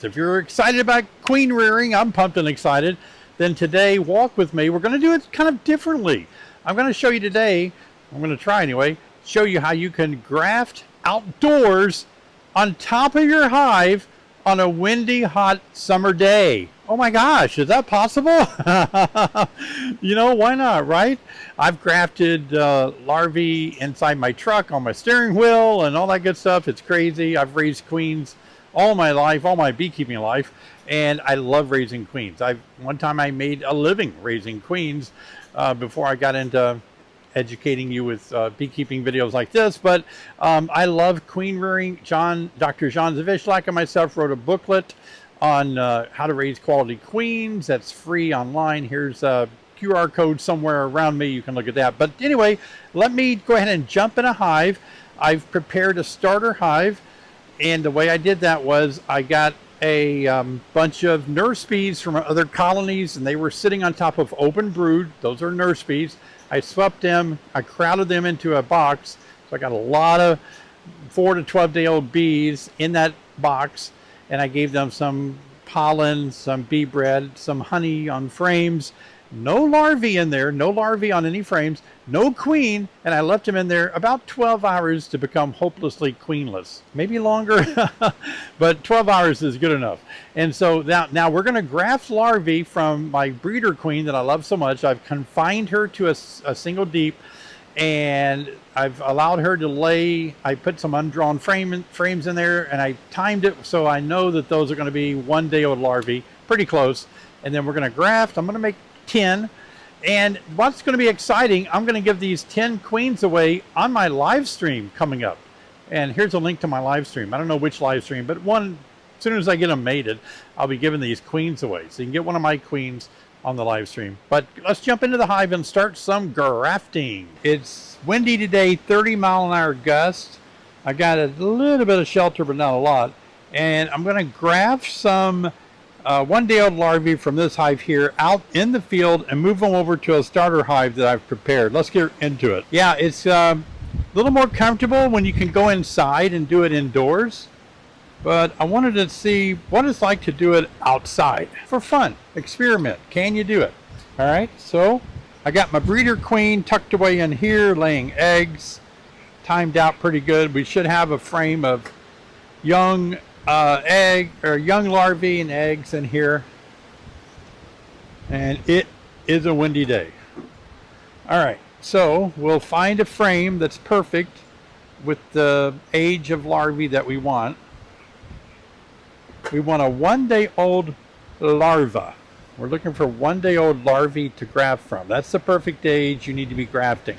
If you're excited about queen rearing, I'm pumped and excited, then today walk with me. We're going to do it kind of differently. I'm going to show you today, I'm going to try anyway, show you how you can graft outdoors on top of your hive on a windy, hot summer day. Oh my gosh, is that possible? You know, why not, right? I've grafted larvae inside my truck on my steering wheel and all that good stuff. It's crazy. I've raised queens all my life, all my beekeeping life, and I love raising queens. One time I made a living raising queens before I got into educating you with beekeeping videos like this, but I love queen rearing. Dr. John Zavishlak and myself wrote a booklet on how to raise quality queens. That's free online. Here's a QR code somewhere around me. You can look at that. But anyway, let me go ahead and jump in a hive. I've prepared a starter hive. And the way I did that was I got a bunch of nurse bees from other colonies, and they were sitting on top of open brood. Those are nurse bees. I swept them, I crowded them into a box. So I got a lot of 4 to 12-day-old bees in that box, and I gave them some pollen, some bee bread, some honey on frames. No larvae in there, no larvae on any frames, no queen, and I left them in there about 12 hours to become hopelessly queenless. Maybe longer, but 12 hours is good enough. And so now we're going to graft larvae from my breeder queen that I love so much. I've confined her to a single deep, and I've allowed her to lay. I put some undrawn frames in there, and I timed it so I know that those are going to be 1-day-old larvae, pretty close. And then we're going to graft. I'm going to make 10, and what's going to be exciting, I'm going to give these 10 queens away on my live stream coming up. And here's a link to my live stream. I don't know which live stream, but one, as soon as I get them mated, I'll be giving these queens away. So you can get one of my queens on the live stream. But let's jump into the hive and start some grafting. It's windy today, 30-mile-an-hour gust. I got a little bit of shelter, but not a lot. And I'm going to graft some 1-day-old larvae from this hive here out in the field and move them over to a starter hive that I've prepared. Let's get into it. Yeah, it's a little more comfortable when you can go inside and do it indoors, but I wanted to see what it's like to do it outside for fun. Experiment. Can you do it? All right, so I got my breeder queen tucked away in here laying eggs, timed out pretty good. We should have a frame of young young larvae and eggs in here, and it is a windy day. All right, so we'll find a frame that's perfect with the age of larvae that we want. We want a 1-day-old larva. We're looking for 1-day-old larvae to graft from. That's the perfect age you need to be grafting.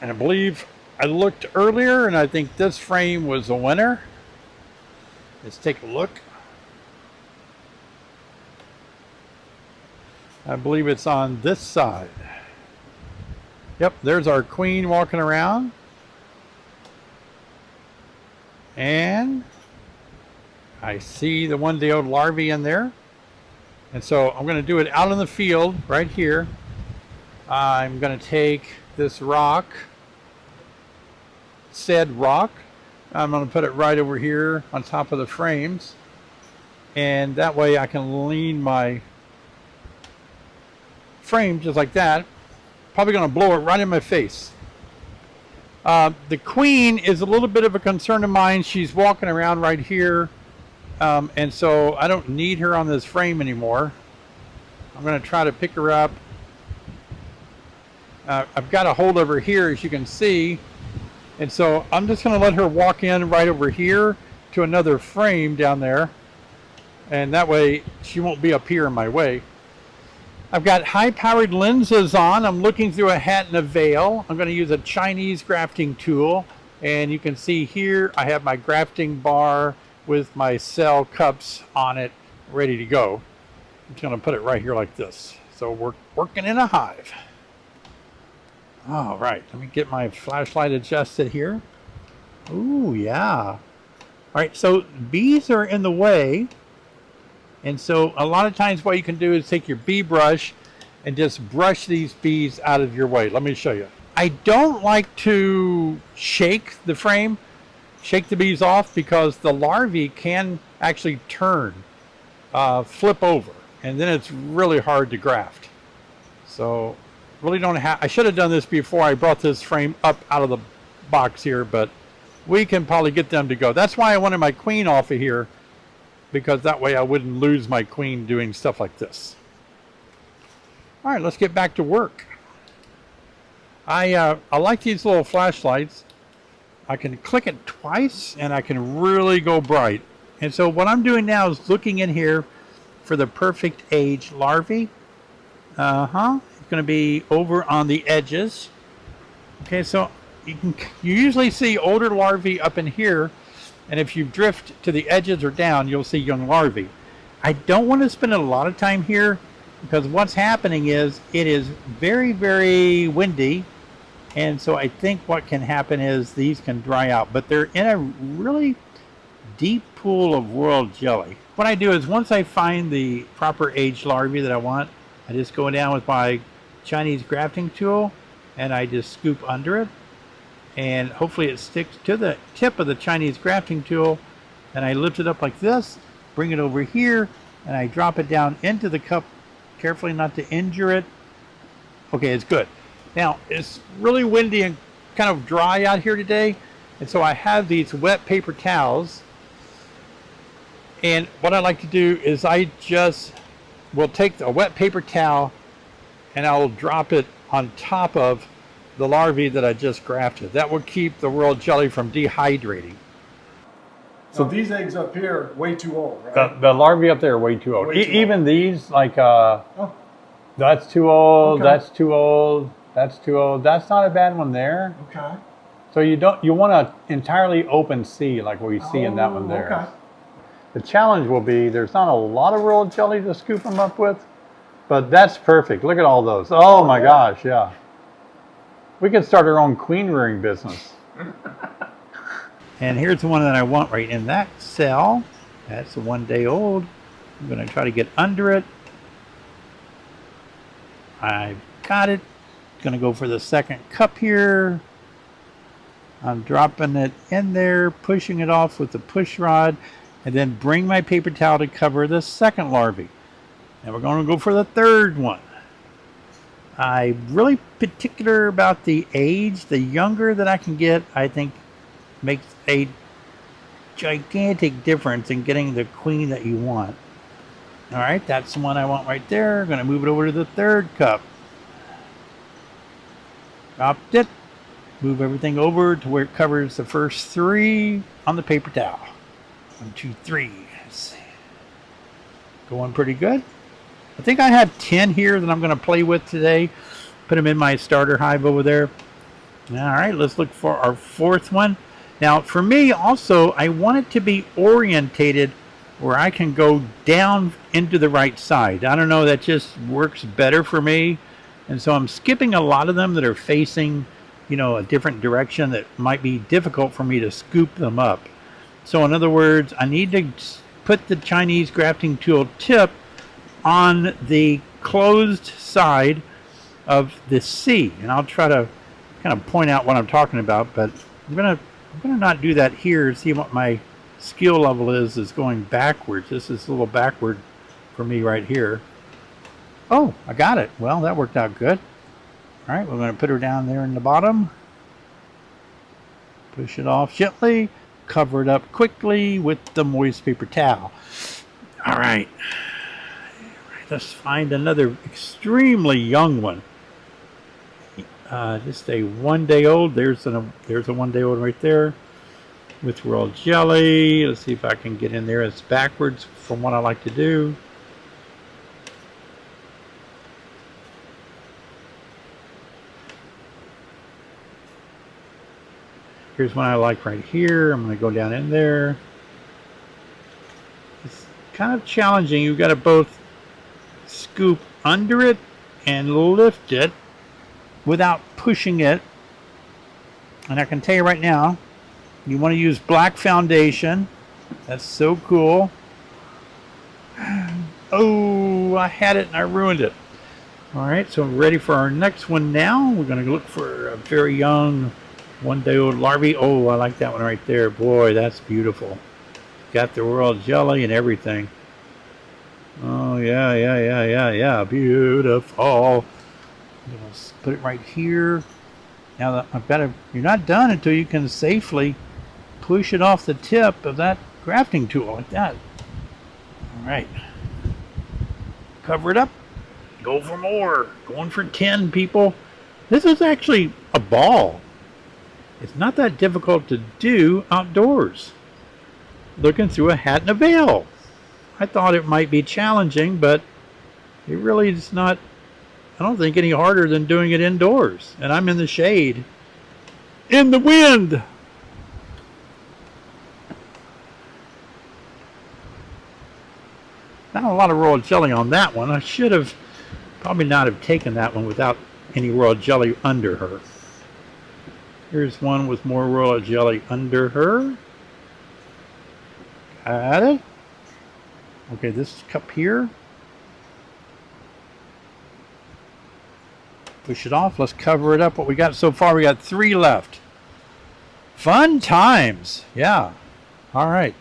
And I believe I looked earlier, and I think this frame was a winner. Let's take a look. I believe it's on this side. Yep, there's our queen walking around. And I see the 1-day-old larvae in there. And so I'm going to do it out in the field right here. I'm going to take this rock, said rock. I'm going to put it right over here on top of the frames, and that way I can lean my frame just like that. Probably going to blow it right in my face. The queen is a little bit of a concern of mine. She's walking around right here, and so I don't need her on this frame anymore. I'm going to try to pick her up. I've got a hold of her here, as you can see. And so I'm just going to let her walk in right over here to another frame down there. And that way she won't be up here in my way. I've got high-powered lenses on. I'm looking through a hat and a veil. I'm going to use a Chinese grafting tool. And you can see here I have my grafting bar with my cell cups on it ready to go. I'm just going to put it right here like this. So we're working in a hive. All right, let me get my flashlight adjusted here. Ooh, yeah. All right, so bees are in the way. And so a lot of times what you can do is take your bee brush and just brush these bees out of your way. Let me show you. I don't like to shake the frame. shake the bees off because the larvae can actually turn, flip over, and then it's really hard to graft. So really don't have, I should have done this before I brought this frame up out of the box here, but we can probably get them to go. That's why I wanted my queen off of here, because that way I wouldn't lose my queen doing stuff like this. All right, let's get back to work. I like these little flashlights. I can click it twice and I can really go bright. And so what I'm doing now is looking in here for the perfect age larvae. It's going to be over on the edges. Okay, so you usually see older larvae up in here, and if you drift to the edges or down, you'll see young larvae. I don't want to spend a lot of time here because what's happening is it is very, very windy, and so I think what can happen is these can dry out, but they're in a really deep pool of royal jelly. What I do is once I find the proper age larvae that I want, I just go down with my Chinese grafting tool and I just scoop under it, and hopefully it sticks to the tip of the Chinese grafting tool, and I lift it up like this, bring it over here, and I drop it down into the cup carefully not to injure it. Okay, it's good. Now it's really windy and kind of dry out here today, and so I have these wet paper towels, and what I like to do is I just will take a wet paper towel and I'll drop it on top of the larvae that I just grafted. That will keep the royal jelly from dehydrating. So these eggs up here are way too old, right? The larvae up there are way too old. Way too Even old. These, like, that's too old, Okay. that's too old, that's too old. That's not a bad one there. Okay. So you want an entirely open sea like we see in that one there. Okay. The challenge will be there's not a lot of royal jelly to scoop them up with, but that's perfect. Look at all those. Oh my gosh, yeah. We could start our own queen rearing business. And here's the one that I want right in that cell. That's 1 day old. I'm going to try to get under it. I've got it. Going to go for the second cup here. I'm dropping it in there, pushing it off with the push rod, and then bring my paper towel to cover the second larvae. And we're going to go for the third one. I'm really particular about the age. The younger that I can get, I think, makes a gigantic difference in getting the queen that you want. All right, that's the one I want right there. I'm going to move it over to the third cup. Dropped it. Move everything over to where it covers the first 3 on the paper towel. 1, 2, 3. Let's see. Going pretty good. I think I have 10 here that I'm going to play with today. Put them in my starter hive over there. All right, let's look for our 4th one. Now, for me also, I want it to be orientated where I can go down into the right side. I don't know, that just works better for me. And so I'm skipping a lot of them that are facing, you know, a different direction that might be difficult for me to scoop them up. So in other words, I need to put the Chinese grafting tool tip on the closed side of the C, and I'll try to kind of point out what I'm talking about, but I'm gonna not do that here. See what my skill level is going backwards. This is a little backward for me right here. Oh, I got it. Well, that worked out good. All right, we're going to put her down there in the bottom. Push it off gently. Cover it up quickly with the moist paper towel. All right. Let's find another extremely young one. Just a 1 day old. There's a 1 day old right there with royal jelly. Let's see if I can get in there. It's backwards from what I like to do. Here's one I like right here. I'm going to go down in there. It's kind of challenging. You've got to both scoop under it and lift it without pushing it. And I can tell you right now, you want to use black foundation. That's so cool. Oh, I had it and I ruined it. All right, so I'm ready for our next one now. We're going to look for a very young 1-day-old larvae. Oh, I like that one right there. Boy, that's beautiful. Got the royal jelly and everything. Oh, yeah, yeah, yeah, yeah, yeah. Beautiful. Let's put it right here. Now, you're not done until you can safely push it off the tip of that grafting tool like that. All right. Cover it up. Go for more. Going for 10, people. This is actually a ball. It's not that difficult to do outdoors. Looking through a hat and a veil. I thought it might be challenging, but it really is not, I don't think, any harder than doing it indoors. And I'm in the shade. In the wind! Not a lot of royal jelly on that one. I should have probably not have taken that one without any royal jelly under her. Here's one with more royal jelly under her. Got it. Okay, this cup here. Push it off. Let's cover it up. What we got so far, we got 3 left. Fun times. Yeah. All right.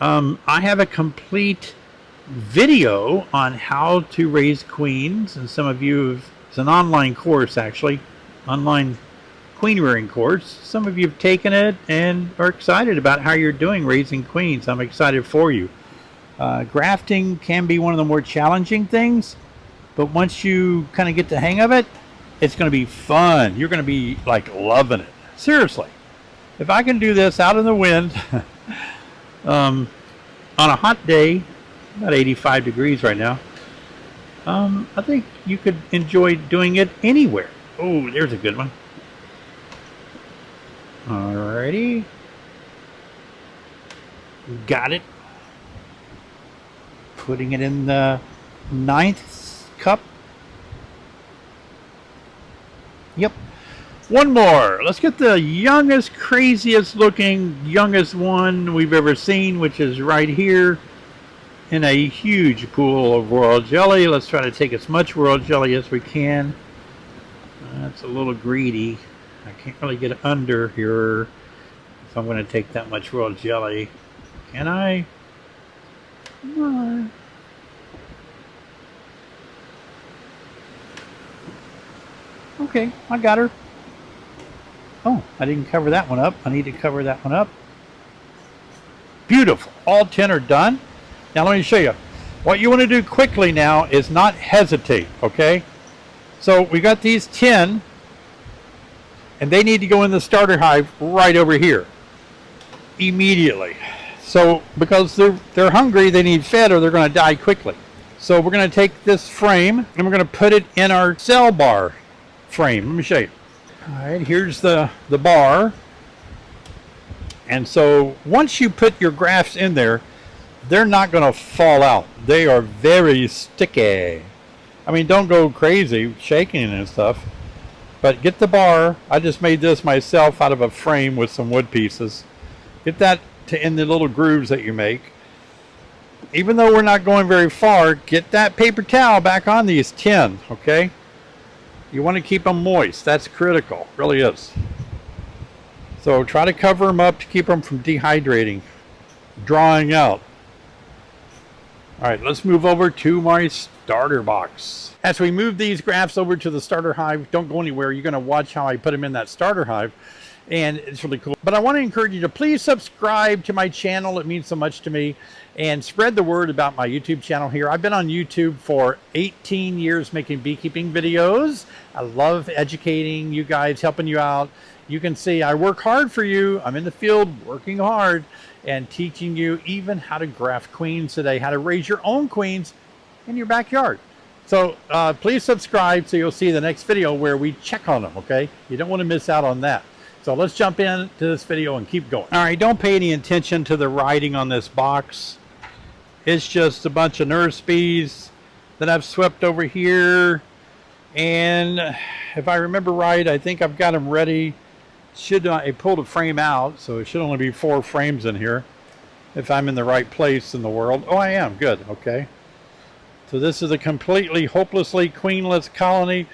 I have a complete video on how to raise queens, and some of you it's an online course, actually, online queen rearing course. Some of you have taken it and are excited about how you're doing raising queens. I'm excited for you. Grafting can be one of the more challenging things, but once you kind of get the hang of it, it's going to be fun. You're going to be like loving it. Seriously, if I can do this out in the wind on a hot day, about 85 degrees right now, I think you could enjoy doing it anywhere. Oh, there's a good one. Alrighty. Got it. Putting it in the 9th cup. Yep. One more. Let's get the youngest, craziest looking, youngest one we've ever seen, which is right here in a huge pool of royal jelly. Let's try to take as much royal jelly as we can. That's a little greedy. I can't really get under here if I'm going to take that much royal jelly. Can I? Come on. Okay, I got her. Oh, I didn't cover that one up. I need to cover that one up. Beautiful. All 10 are done. Now let me show you. What you want to do quickly now is not hesitate, okay? So we got these 10, and they need to go in the starter hive right over here immediately. So because they're hungry, they need fed, or they're going to die quickly. So we're going to take this frame and we're going to put it in our cell bar frame. Let me show you. All right, here's the bar. And so once you put your grafts in there, they're not going to fall out. They are very sticky. I mean, don't go crazy shaking and stuff, but get the bar. I just made this myself out of a frame with some wood pieces. Get that in the little grooves that you make. Even though we're not going very far, get that paper towel back on these 10, okay? You want to keep them moist. That's critical, really is. So try to cover them up to keep them from dehydrating, drying out. All right, let's move over to my starter box. As we move these grafts over to the starter hive, don't go anywhere. You're going to watch how I put them in that starter hive, and it's really cool. But I want to encourage you to please subscribe to my channel. It means so much to me. And spread the word about my YouTube channel here. I've been on YouTube for 18 years making beekeeping videos. I love educating you guys, helping you out. You can see I work hard for you. I'm in the field working hard and teaching you even how to graft queens today, how to raise your own queens in your backyard. So please subscribe so you'll see the next video where we check on them, okay? You don't want to miss out on that. So let's jump into this video and keep going. All right, don't pay any attention to the writing on this box. It's just a bunch of nurse bees that I've swept over here. And if I remember right, I think I've got them ready. I pulled a frame out, so it should only be 4 frames in here if I'm in the right place in the world. Oh, I am. Good. Okay. So this is a completely hopelessly queenless colony.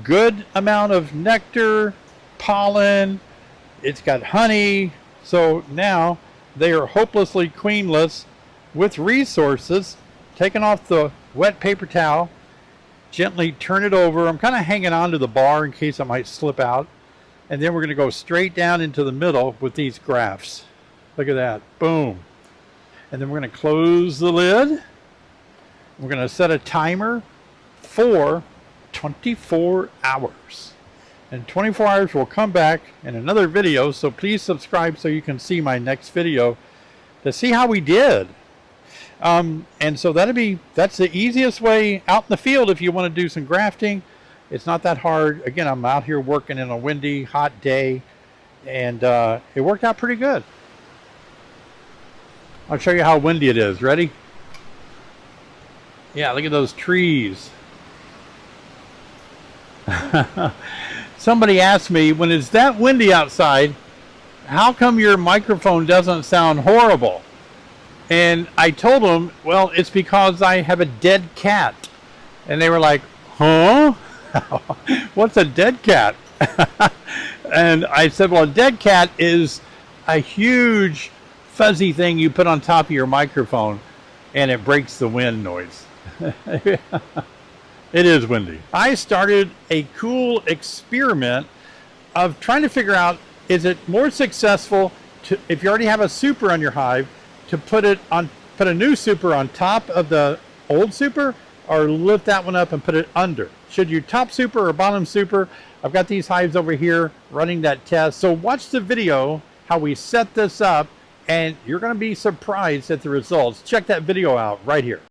Good amount of nectar, pollen, it's got honey. So now they are hopelessly queenless with resources. Taking off the wet paper towel, gently turn it over. I'm kind of hanging on to the bar in case I might slip out. And then we're going to go straight down into the middle with these grafts. Look at that. Boom. And then we're going to close the lid. We're going to set a timer for 24 hours. In 24 hours, we'll come back in another video. So please subscribe so you can see my next video to see how we did. And so that's the easiest way out in the field if you want to do some grafting. It's not that hard. Again, I'm out here working in a windy, hot day, and it worked out pretty good. I'll show you how windy it is. Ready? Yeah, look at those trees. Somebody asked me, when it's that windy outside, how come your microphone doesn't sound horrible? And I told them, well, it's because I have a dead cat. And they were like, huh? What's a dead cat? And I said, well, a dead cat is a huge fuzzy thing you put on top of your microphone, and it breaks the wind noise. It is windy. I started a cool experiment of trying to figure out, is it more successful to, if you already have a super on your hive, to put a new super on top of the old super, or lift that one up and put it under? Should you top super or bottom super? I've got these hives over here running that test. So watch the video how we set this up, and you're going to be surprised at the results. Check that video out right here.